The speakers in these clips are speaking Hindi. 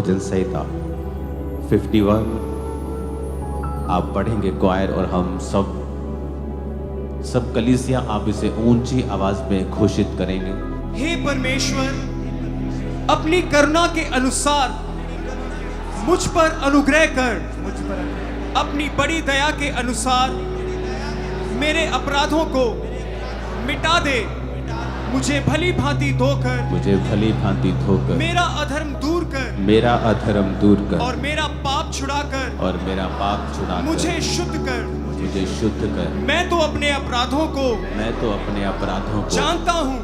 भजन संहिता 51 आप पढ़ेंगे क्वायर, और हम सब कलीसिया आप इसे ऊंची आवाज में घोषित करेंगे। हे परमेश्वर, अपनी करुणा के अनुसार मुझ पर अनुग्रह कर। अपनी बड़ी दया के अनुसार मेरे अपराधों को मिटा दे। मुझे भली भांति धोकर मेरा अधर्म दूर कर और मेरा पाप छुड़ाकर मुझे शुद्ध कर। मैं तो अपने अपराधों को जानता हूँ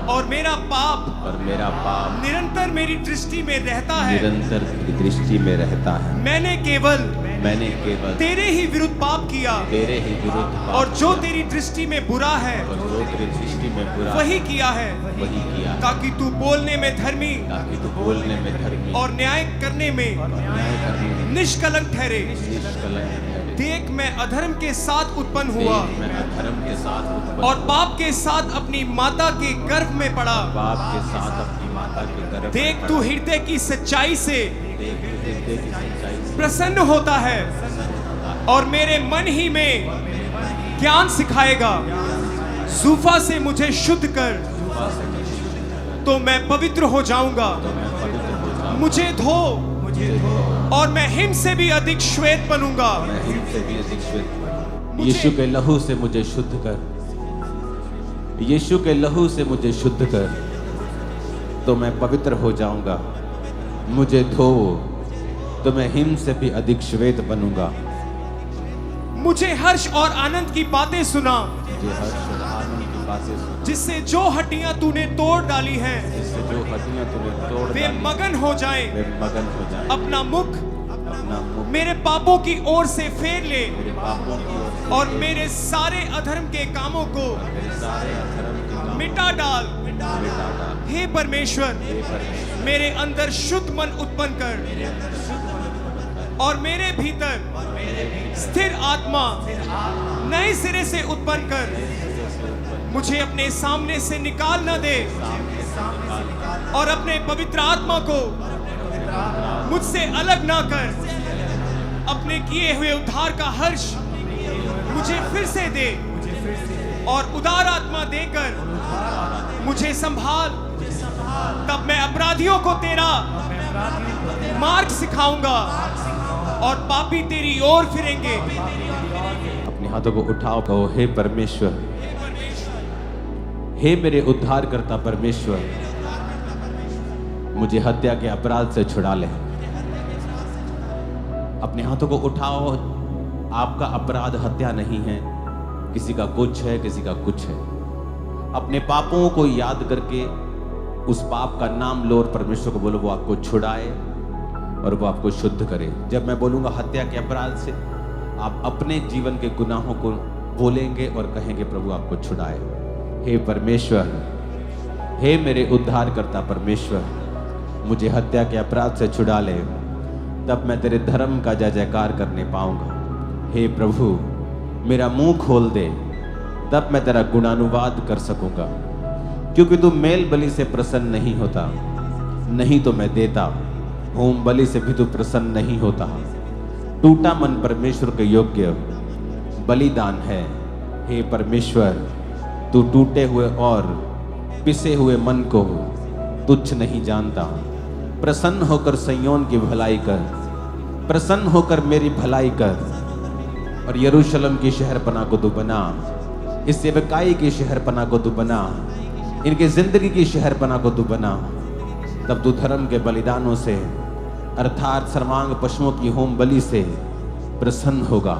और मेरा पाप निरंतर मेरी दृष्टि में रहता है। मैंने केवल तेरे ही विरुद्ध पाप किया और जो तेरी दृष्टि में बुरा है वही किया है, ताकि तू बोलने में धर्मी और न्याय करने में निष्कलंक ठहरे। देख, मैं अधर्म के साथ उत्पन्न हुआ और पाप के साथ अपनी माता के गर्भ में पड़ा। देख, तू हृदय की सच्चाई से प्रसन्न होता है और मेरे मन ही में ज्ञान सिखाएगा। जूफा से मुझे शुद्ध कर तो मैं पवित्र हो जाऊंगा। मुझे धो और मैं हिम से भी अधिक श्वेत बनूंगा। यीशु के लहू से मुझे शुद्ध कर, यीशु के लहू से मुझे शुद्ध कर तो मैं पवित्र हो जाऊंगा। मुझे धो तो मैं हिम से भी अधिक श्वेत बनूंगा। मुझे हर्ष और आनंद की बातें सुना, जिससे जो हड्डियां तूने तोड़ डाली हैं वे मगन हो जाएं। अपना मुख मेरे पापों की ओर से फेर ले और मेरे सारे अधर्म के कामों को मिटा डाल। हे परमेश्वर, मेरे अंदर शुद्ध मन उत्पन्न कर और मेरे भीतर स्थिर आत्मा नए सिरे से उत्पन्न कर। मुझे अपने सामने से निकाल न दे और अपने पवित्र आत्मा को मुझसे अलग ना कर। अपने किए हुए उद्धार का हर्ष मुझे फिर से दे और उदार आत्मा देकर मुझे संभाल। तब मैं अपराधियों को तेरा मार्ग सिखाऊंगा और पापी तेरी ओर फिरेंगे। अपने हाथों को उठाओ, कहो, हे परमेश्वर, हे मेरे उद्धारकर्ता परमेश्वर, मुझे हत्या के अपराध से छुड़ा ले। अपने हाथों को उठाओ। आपका अपराध हत्या नहीं है, किसी का कुछ है, किसी का कुछ है। अपने पापों को याद करके उस पाप का नाम लो और परमेश्वर को बोलो, वो आपको छुड़ाए और वो आपको शुद्ध करे। जब मैं बोलूंगा हत्या के अपराध से, आप अपने जीवन के गुनाहों को बोलेंगे और कहेंगे, प्रभु आपको छुड़ाए। हे परमेश्वर, हे मेरे उद्धारकर्ता परमेश्वर, मुझे हत्या के अपराध से छुड़ा ले, तब मैं तेरे धर्म का जय जयकार करने पाऊंगा। हे प्रभु, मेरा मुंह खोल दे, तब मैं तेरा गुणानुवाद कर सकूंगा। क्योंकि तू मेल बलि से प्रसन्न नहीं होता, नहीं तो मैं देता। होम बलि से भी तू प्रसन्न नहीं होता। टूटा मन परमेश्वर के योग्य बलिदान है। हे परमेश्वर, तू टूटे हुए और पिसे हुए मन को तुच्छ नहीं जानता। प्रसन्न होकर सिय्योन की भलाई कर, प्रसन्न होकर मेरी भलाई कर और यरूशलेम की शहरपना को तू बना, इस सेवकाई की शहरपना को तू बना, इनकी जिंदगी की शहरपना को तू बना। तब तू धर्म के बलिदानों से अर्थात सर्वांग पशुओं की होम बलि से प्रसन्न होगा।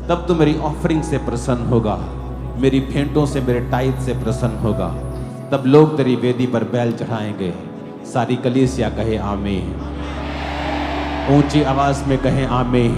तब तू मेरी ऑफरिंग से प्रसन्न होगा, मेरी भेंटों से, मेरे टाइट से प्रसन्न होगा। तब लोग तेरी वेदी पर बैल चढ़ाएंगे। सारी कलीसिया कहे आमीन। ऊंची आवाज में कहे आमीन।